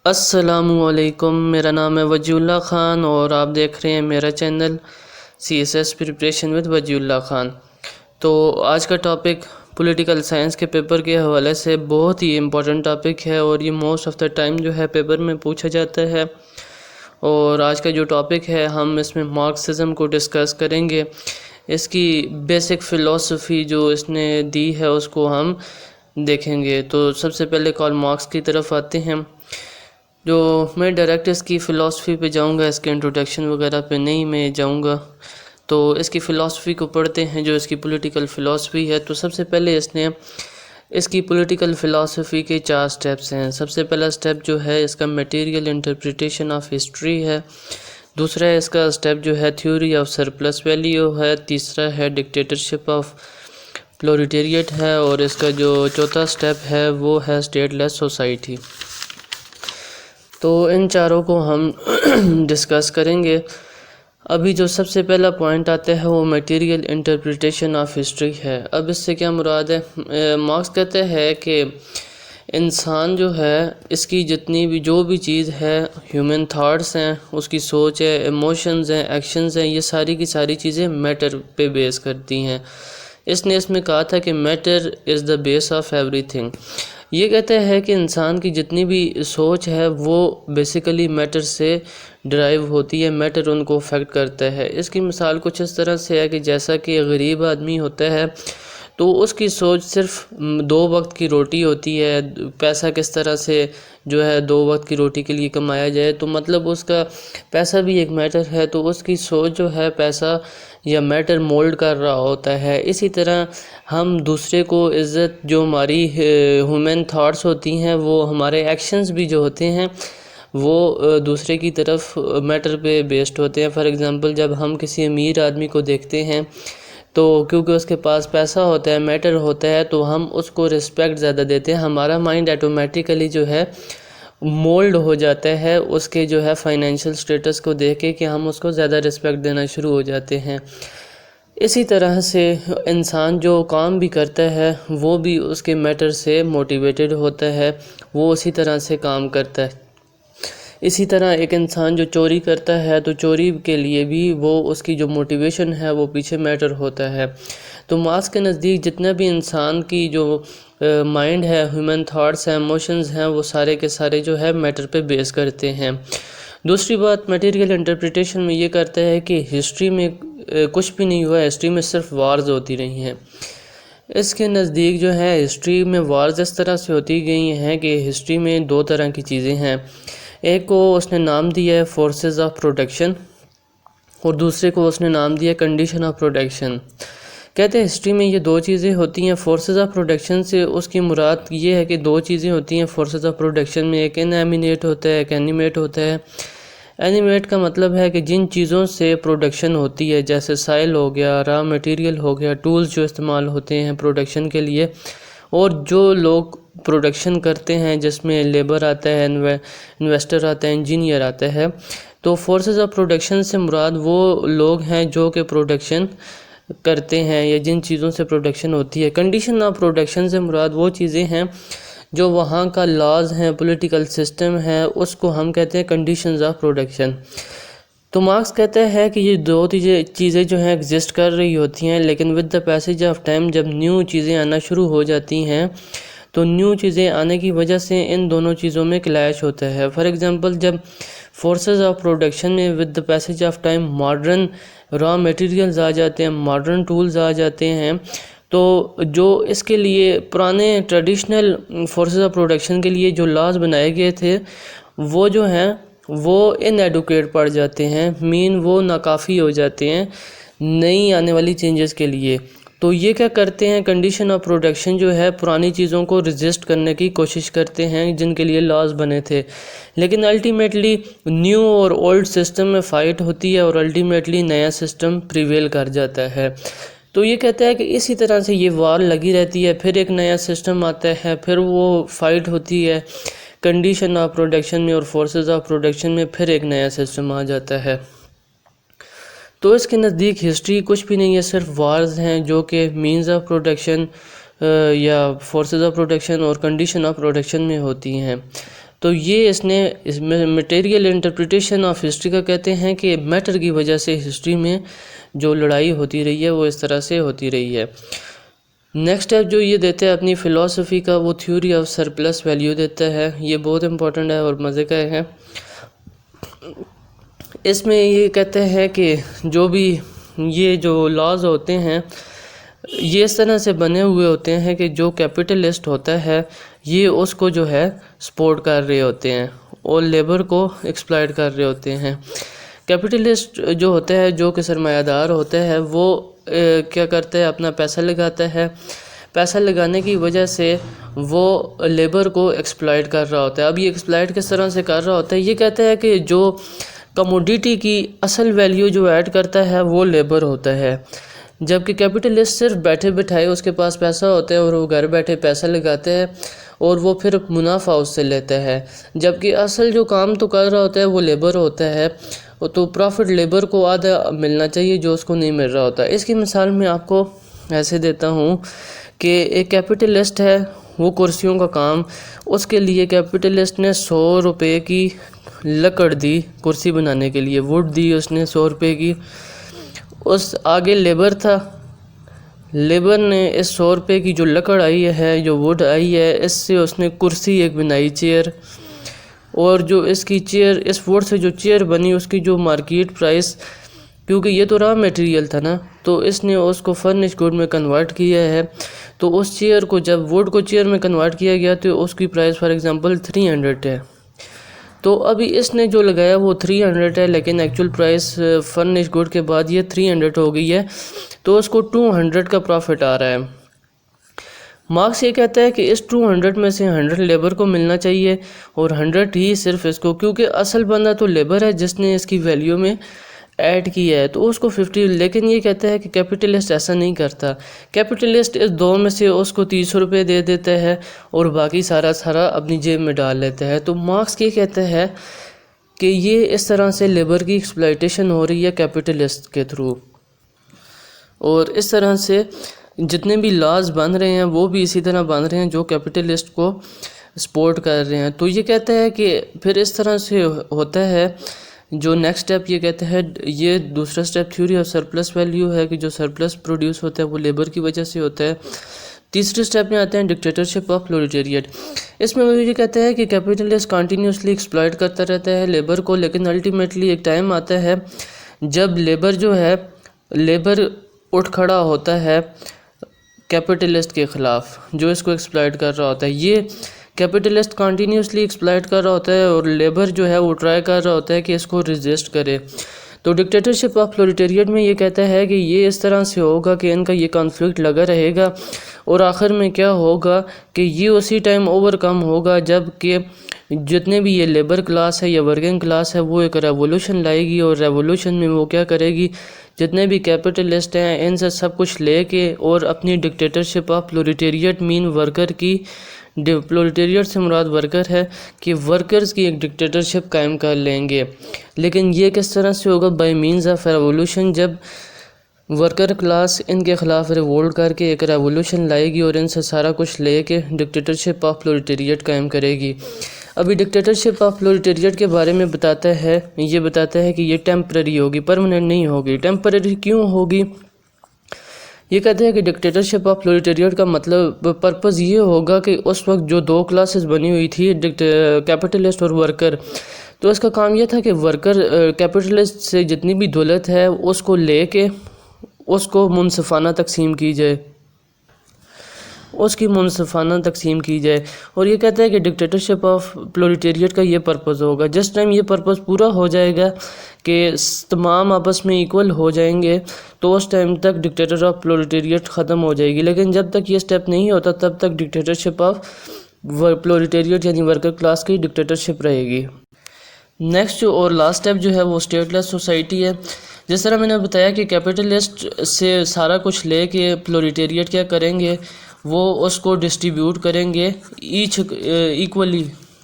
السلام علیکم، میرا نام ہے وجی اللہ خان اور آپ دیکھ رہے ہیں میرا چینل CSS پریپریشن ود وجی اللہ خان۔ تو آج کا ٹاپک پولیٹیکل سائنس کے پیپر کے حوالے سے بہت ہی امپورٹنٹ ٹاپک ہے اور یہ موسٹ آف دا ٹائم جو ہے پیپر میں پوچھا جاتا ہے۔ اور آج کا جو ٹاپک ہے ہم اس میں مارکسزم کو ڈسکس کریں گے، اس کی بیسک فلسفی جو اس نے دی ہے اس کو ہم دیکھیں گے۔ تو سب سے پہلے کارل مارکس کی طرف آتے ہیں، جو میں ڈائریکٹ اس کی فلسفی پہ جاؤں گا، اس کے انٹروڈکشن وغیرہ پہ نہیں میں جاؤں گا۔ تو اس کی فلسفی کو پڑھتے ہیں جو اس کی پولیٹیکل فلسفی ہے۔ تو سب سے پہلے اس کی پولیٹیکل فلسفی کے 4 سٹیپس ہیں۔ سب سے پہلا سٹیپ جو ہے اس کا میٹیریل انٹرپریٹیشن آف ہسٹری ہے، دوسرا ہے اس کا سٹیپ جو ہے تھیوری آف سرپلس ویلیو ہے، تیسرا ہے ڈکٹیٹرشپ آف پرولیٹیریٹ ہے، اور اس کا جو چوتھا سٹیپ ہے وہ ہے اسٹیٹ لیس سوسائٹی۔ تو ان چاروں کو ہم ڈسکس کریں گے۔ ابھی جو سب سے پہلا پوائنٹ آتا ہے وہ میٹیریل انٹرپریٹیشن آف ہسٹری ہے۔ اب اس سے کیا مراد ہے؟ مارکس کہتے ہیں کہ انسان جو ہے اس کی جتنی بھی جو بھی چیز ہے، ہیومن تھاٹس ہیں، اس کی سوچ ہے، ایموشنز ہیں، ایکشنز ہیں، یہ ساری کی ساری چیزیں میٹر پہ بیس کرتی ہیں۔ اس نے اس میں کہا تھا کہ matter is the base of every thing. یہ کہتا ہے کہ انسان کی جتنی بھی سوچ ہے وہ بیسیکلی میٹر سے ڈرائیو ہوتی ہے، میٹر ان کو افیکٹ کرتا ہے۔ اس کی مثال کچھ اس طرح سے ہے کہ جیسا کہ غریب آدمی ہوتا ہے تو اس کی سوچ صرف 2 وقت کی روٹی ہوتی ہے، پیسہ کس طرح سے جو ہے 2 وقت کی روٹی کے لیے کمایا جائے، تو مطلب اس کا پیسہ بھی ایک میٹر ہے، تو اس کی سوچ جو ہے پیسہ یا میٹر مولڈ کر رہا ہوتا ہے۔ اسی طرح ہم دوسرے کو عزت، جو ہماری ہیومن تھاٹس ہوتی ہیں، وہ ہمارے ایکشنز بھی جو ہوتے ہیں وہ دوسرے کی طرف میٹر پہ بیسڈ ہوتے ہیں۔ فار ایگزامپل جب ہم کسی امیر آدمی کو دیکھتے ہیں تو کیونکہ اس کے پاس پیسہ ہوتا ہے، میٹر ہوتا ہے، تو ہم اس کو رسپیکٹ زیادہ دیتے ہیں، ہمارا مائنڈ آٹومیٹیکلی جو ہے مولڈ ہو جاتا ہے اس کے جو ہے فائنینشیل سٹیٹس کو دیکھ کے کہ ہم اس کو زیادہ رسپیکٹ دینا شروع ہو جاتے ہیں۔ اسی طرح سے انسان جو کام بھی کرتا ہے وہ بھی اس کے میٹر سے موٹیویٹڈ ہوتا ہے، وہ اسی طرح سے کام کرتا ہے۔ اسی طرح ایک انسان جو چوری کرتا ہے تو چوری کے لیے بھی وہ اس کی جو موٹیویشن ہے وہ پیچھے میٹر ہوتا ہے۔ تو مارکس کے نزدیک جتنا بھی انسان کی جو مائنڈ ہے، ہیومن تھاٹس ہیں، ایموشنز ہیں، وہ سارے کے سارے جو ہے میٹر پہ بیس کرتے ہیں۔ دوسری بات میٹیریل انٹرپریٹیشن میں یہ کرتا ہے کہ ہسٹری میں کچھ بھی نہیں ہوا، ہسٹری میں صرف وارز ہوتی رہی ہیں۔ اس کے نزدیک جو ہے ہسٹری میں وارز اس طرح سے ہوتی گئی ہیں کہ ہسٹری میں 2 طرح کی چیزیں ہیں، ایک کو اس نے نام دیا ہے فورسز آف پروٹیکشن اور دوسرے کو اس نے نام دیا کنڈیشن آف پروٹیکشن۔ کہتے ہیں ہسٹری میں یہ 2 چیزیں ہوتی ہیں۔ فورسز آف پروٹیکشن سے اس کی مراد یہ ہے کہ 2 چیزیں ہوتی ہیں فورسز آف پروٹیکشن میں، ایک انیمیٹ ہوتا ہے، ایک اینیمیٹ ہوتا ہے۔ اینیمیٹ کا مطلب ہے کہ جن چیزوں سے پروڈکشن ہوتی ہے، جیسے سائل ہو گیا، را مٹیریل ہو گیا، ٹولز جو استعمال ہوتے ہیں پروڈکشن کے لیے، اور جو لوگ پروڈکشن کرتے ہیں جس میں لیبر آتا ہے، انویسٹر آتا ہے، انجینئر آتا ہے۔ تو فورسز آف پروڈکشن سے مراد وہ لوگ ہیں جو کہ پروڈکشن کرتے ہیں یا جن چیزوں سے پروڈکشن ہوتی ہے۔ کنڈیشن آف پروڈکشن سے مراد وہ چیزیں ہیں جو وہاں کا لاز ہیں، پولیٹیکل سسٹم ہے، اس کو ہم کہتے ہیں کنڈیشنز آف پروڈکشن۔ تو مارکس کہتا ہے کہ یہ 2 چیزیں جو ہیں ایگزسٹ کر رہی ہوتی ہیں، لیکن with the passage of time جب نیو چیزیں آنا شروع ہو جاتی ہیں تو نیو چیزیں آنے کی وجہ سے ان دونوں چیزوں میں کلیش ہوتا ہے۔ فار ایگزامپل جب فورسز آف پروڈکشن میں with the passage of time modern را میٹیریلز آ جاتے ہیں، ماڈرن ٹولز آ جاتے ہیں، تو جو اس کے لیے پرانے ٹریڈیشنل فورسز آف پروڈکشن کے لیے جو لاز بنائے گئے تھے وہ جو ہیں وہ ان ایڈوکیٹ پڑ جاتے ہیں، وہ ناکافی ہو جاتے ہیں نئی آنے والی چینجز کے لیے۔ تو یہ کیا کرتے ہیں، کنڈیشن آف پروڈکشن جو ہے پرانی چیزوں کو ریزسٹ کرنے کی کوشش کرتے ہیں جن کے لیے لاز بنے تھے، لیکن الٹیمیٹلی نیو اور اولڈ سسٹم میں فائٹ ہوتی ہے اور الٹیمیٹلی نیا سسٹم پریویل کر جاتا ہے۔ تو یہ کہتا ہے کہ اسی طرح سے یہ وار لگی رہتی ہے، پھر ایک نیا سسٹم آتا ہے، پھر وہ فائٹ ہوتی ہے کنڈیشن آف پروڈکشن میں اور فورسز آف پروڈکشن میں، پھر ایک نیا سسٹم آ جاتا ہے۔ تو اس کے نزدیک ہسٹری کچھ بھی نہیں ہے، صرف وارز ہیں جو کہ مینز آف پروڈکشن یا فورسز آف پروڈکشن اور کنڈیشن آف پروڈکشن میں ہوتی ہیں۔ تو یہ اس نے مٹیریل انٹرپریٹیشن آف ہسٹری کا کہتے ہیں کہ میٹر کی وجہ سے ہسٹری میں جو لڑائی ہوتی رہی ہے وہ اس طرح سے ہوتی رہی ہے۔ نیکسٹ اسٹیپ جو یہ دیتے ہیں اپنی فلسفی کا، وہ تھیوری آف سرپلس ویلیو دیتا ہے۔ یہ بہت امپورٹنٹ ہے اور مزے کا ہے۔ اس میں یہ کہتے ہیں کہ جو بھی یہ جو لاز ہوتے ہیں یہ اس طرح سے بنے ہوئے ہوتے ہیں کہ جو کیپٹلسٹ ہوتا ہے یہ اس کو جو ہے سپورٹ کر رہے ہوتے ہیں اور لیبر کو ایکسپلائٹ کر رہے ہوتے ہیں۔ کیپٹلسٹ جو ہوتا ہے، جو کہ سرمایہ دار ہوتا ہے، وہ کیا کرتا ہے، اپنا پیسہ لگاتا ہے۔ پیسہ لگانے کی وجہ سے وہ لیبر کو ایکسپلائٹ کر رہا ہوتا ہے۔ اب یہ ایکسپلائٹ کس طرح سے کر رہا ہوتا ہے، یہ کہتا ہے کہ جو کموڈیٹی کی اصل ویلیو جو ایڈ کرتا ہے وہ لیبر ہوتا ہے، جبکہ کیپٹلسٹ صرف بیٹھے بٹھائے اس کے پاس پیسہ ہوتا ہے اور وہ گھر بیٹھے پیسہ لگاتے ہیں اور وہ پھر منافع اس سے لیتا ہے، جبکہ اصل جو کام تو کر رہا ہوتا ہے وہ لیبر ہوتا ہے، تو پروفٹ لیبر کو آدھا ملنا چاہیے جو اس کو نہیں مل رہا ہوتا۔ اس کی مثال میں آپ کو ایسے دیتا ہوں کہ ایک کیپٹلسٹ ہے، وہ کرسیوں کا کام، اس کے لیے کیپٹلسٹ نے 100 روپے کی لکڑ دی کرسی بنانے کے لیے، ووڈ دی اس نے 100 روپے کی۔ اس آگے لیبر تھا، لیبر نے اس 100 روپے کی جو لکڑ آئی ہے، جو ووڈ آئی ہے، اس سے اس نے کرسی ایک بنائی، چیئر، اور جو اس کی چیئر، اس ووڈ سے جو چیئر بنی اس کی جو مارکیٹ پرائس، کیونکہ یہ تو را میٹیریل تھا نا، تو اس نے اس کو فرنش گڈ میں کنورٹ کیا ہے۔ تو اس چیئر کو جب ووڈ کو چیئر میں کنورٹ کیا گیا تو اس کی پرائس فار ایگزامپل 300 ہے۔ تو ابھی اس نے جو لگایا وہ 300 ہے، لیکن ایکچول پرائس فرنش گڈ کے بعد یہ 300 ہو گئی ہے، تو اس کو 200 کا پروفٹ آ رہا ہے۔ مارکس یہ کہتا ہے کہ اس 200 میں سے 100 لیبر کو ملنا چاہیے اور 100 ہی صرف اس کو، کیونکہ اصل بندہ تو لیبر ہے جس نے اس کی ویلیو میں ایڈ کیا ہے، تو اس کو 50۔ لیکن یہ کہتا ہے کہ کیپٹلسٹ ایسا نہیں کرتا، کیپٹلسٹ اس دو میں سے اس کو 30 روپے دے دیتا ہے اور باقی سارا اپنی جیب میں ڈال لیتا ہے۔ تو مارکس یہ کہتا ہے کہ یہ اس طرح سے لیبر کی ایکسپلائٹیشن ہو رہی ہے کیپٹلسٹ کے تھرو، اور اس طرح سے جتنے بھی لاز بن رہے ہیں وہ بھی اسی طرح بن رہے ہیں جو کیپٹلسٹ کو سپورٹ کر رہے ہیں۔ تو یہ کہتا ہے کہ پھر اس طرح سے ہوتا ہے۔ جو نیکسٹ سٹیپ یہ کہتا ہے، یہ دوسرا step theory of surplus value ہے کہ جو سرپلس پروڈیوس ہوتا ہے وہ لیبر کی وجہ سے ہوتا ہے۔ تیسرے سٹیپ میں آتے ہیں ڈکٹیٹرشپ آف پرولٹیریٹ۔ اس میں وہ یہ کہتا ہے کہ کیپٹلسٹ کنٹینیوسلی ایکسپلائٹ کرتا رہتا ہے لیبر کو، لیکن الٹیمیٹلی ایک ٹائم آتا ہے جب لیبر جو ہے، لیبر اٹھ کھڑا ہوتا ہے کیپٹلسٹ کے خلاف جو اس کو ایکسپلائٹ کر رہا ہوتا ہے۔ یہ کیپٹلسٹ کنٹینیوسلی ایکسپلائٹ کر رہا ہوتا ہے اور لیبر جو ہے وہ ٹرائی کر رہا ہوتا ہے کہ اس کو ریزسٹ کرے۔ تو ڈکٹیٹرشپ آف پرولٹیریٹ میں یہ کہتا ہے کہ یہ اس طرح سے ہوگا کہ ان کا یہ کانفلکٹ لگا رہے گا اور آخر میں کیا ہوگا کہ یہ اسی ٹائم اوور کم ہوگا جب کہ جتنے بھی یہ لیبر کلاس ہے یا ورکنگ کلاس ہے وہ ایک ریولوشن لائے گی، اور ریولوشن میں وہ کیا کرے گی، جتنے بھی کیپٹلسٹ ہیں ان سے سب کچھ لے کے اور اپنی ڈکٹیٹرشپ آف پرولٹیریٹ مین ورکر کی، پرولٹیریٹ سے مراد ورکر ہے کہ ورکرز کی ایک ڈکٹیٹرشپ قائم کر لیں گے۔ لیکن یہ کس طرح سے ہوگا؟ بائی مینز آف ریولوشن، جب ورکر کلاس ان کے خلاف ریوولٹ کر کے ایک ریولوشن لائے گی اور ان سے سارا کچھ لے کے ڈکٹیٹرشپ آف پرولٹیریٹ قائم کرے گی۔ ابھی ڈکٹیٹرشپ آف پرولٹیریٹ کے بارے میں بتاتا ہے، یہ بتاتا ہے کہ یہ ٹیمپرری ہوگی، پرماننٹ نہیں ہوگی۔ ٹیمپرری کیوں ہوگی؟ یہ کہتے ہیں کہ ڈکٹیٹرشپ آف پرولٹیریٹ کا مطلب پرپز یہ ہوگا کہ اس وقت جو دو کلاسز بنی ہوئی تھی، کیپٹلسٹ اور ورکر، تو اس کا کام یہ تھا کہ ورکر کیپٹلسٹ سے جتنی بھی دولت ہے اس کو لے کے اس کو منصفانہ تقسیم کی جائے، اس کی منصفانہ تقسیم کی جائے۔ اور یہ کہتا ہے کہ ڈکٹیٹرشپ آف پرولٹیریٹ کا یہ پرپز ہوگا۔ جس ٹائم یہ پرپز پورا ہو جائے گا کہ تمام آپس میں ایکول ہو جائیں گے تو اس ٹائم تک ڈکٹیٹر آف پرولٹیریٹ ختم ہو جائے گی، لیکن جب تک یہ سٹیپ نہیں ہوتا تب تک ڈکٹیٹرشپ آف پرولٹیریٹ یعنی ورکر کلاس کی ڈکٹیٹرشپ رہے گی۔ نیکسٹ جو اور لاسٹ سٹیپ جو ہے وہ اسٹیٹ لیس سوسائٹی ہے۔ جس طرح میں نے بتایا کہ کیپٹلسٹ سے سارا کچھ لے کے پرولٹیریٹ کیا کریں گے، وہ اس کو ڈسٹریبیوٹ کریں گے ایچ ایکولی،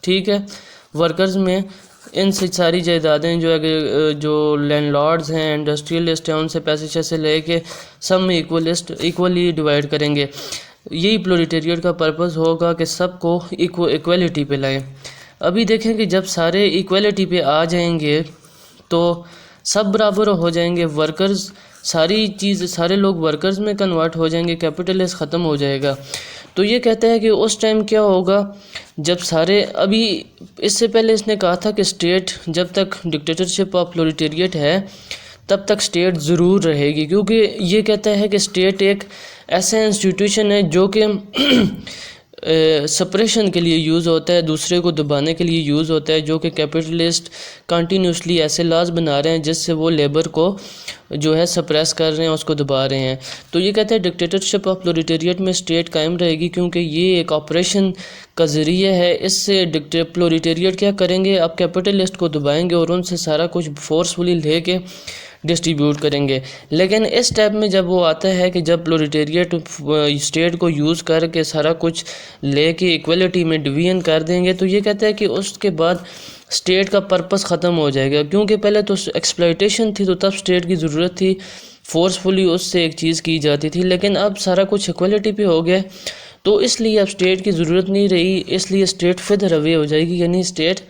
ٹھیک ہے، ورکرز میں۔ ان سے ساری جائیدادیں جو لینڈ لارڈز ہیں، انڈسٹریلسٹ ہیں، ان سے پیسے شیسے لے کے سب میں ایکولی ڈیوائڈ کریں گے۔ یہی پرولٹیریٹ کا پرپز ہوگا کہ سب کو ایکویلٹی پہ لائیں۔ ابھی دیکھیں کہ جب سارے ایکویلٹی پہ آ جائیں گے تو سب برابر ہو جائیں گے، ورکرز سارے لوگ ورکرز میں کنورٹ ہو جائیں گے، کیپٹلسٹ ختم ہو جائے گا۔ تو یہ کہتا ہے کہ اس ٹائم کیا ہوگا جب سارے، ابھی اس سے پہلے اس نے کہا تھا کہ اسٹیٹ جب تک ڈکٹیٹرشپ آف پرولیٹیریٹ ہے تب تک اسٹیٹ ضرور رہے گی، کیونکہ یہ کہتا ہے کہ اسٹیٹ ایک ایسا انسٹیٹیوشن ہے جو کہ سپریشن کے لیے یوز ہوتا ہے، دوسرے کو دبانے کے لیے یوز ہوتا ہے، جو کہ کیپٹلسٹ کنٹینیوسلی ایسے لاز بنا رہے ہیں جس سے وہ لیبر کو جو ہے سپریس کر رہے ہیں، اس کو دبا رہے ہیں۔ تو یہ کہتے ہیں ڈکٹیٹرشپ آف پرولیٹیریٹ میں اسٹیٹ قائم رہے گی، کیونکہ یہ ایک آپریشن کا ذریعہ ہے۔ اس سے پرولیٹیریٹ کیا کریں گے، اب کیپٹلسٹ کو دبائیں گے اور ان سے سارا کچھ فورسفلی لے کے ڈسٹریبیوٹ کریں گے۔ لیکن اس سٹیپ میں جب وہ آتا ہے کہ جب پرولیٹیریٹ اسٹیٹ کو یوز کر کے سارا کچھ لے کے ایکویلٹی میں ڈویژن کر دیں گے، تو یہ کہتا ہے کہ اس کے بعد اسٹیٹ کا پرپس ختم ہو جائے گا، کیونکہ پہلے تو ایکسپلائٹیشن تھی تو تب اسٹیٹ کی ضرورت تھی، فورسفلی اس سے ایک چیز کی جاتی تھی، لیکن اب سارا کچھ ایکویلٹی پہ ہو گیا تو اس لیے اب اسٹیٹ کی ضرورت نہیں رہی، اس لیے اسٹیٹ فدر اوے ہو جائے گی، یعنی اسٹیٹ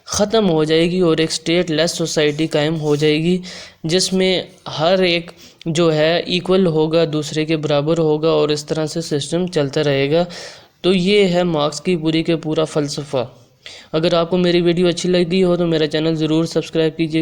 ختم ہو جائے گی اور ایک اسٹیٹ لیس سوسائٹی قائم ہو جائے گی، جس میں ہر ایک جو ہے ایکول ہوگا، دوسرے کے برابر ہوگا، اور اس طرح سے سسٹم چلتا رہے گا۔ تو یہ ہے مارکس کی پوری کے پورا فلسفہ۔ اگر آپ کو میری ویڈیو اچھی لگی ہو تو میرا چینل ضرور سبسکرائب کیجیے۔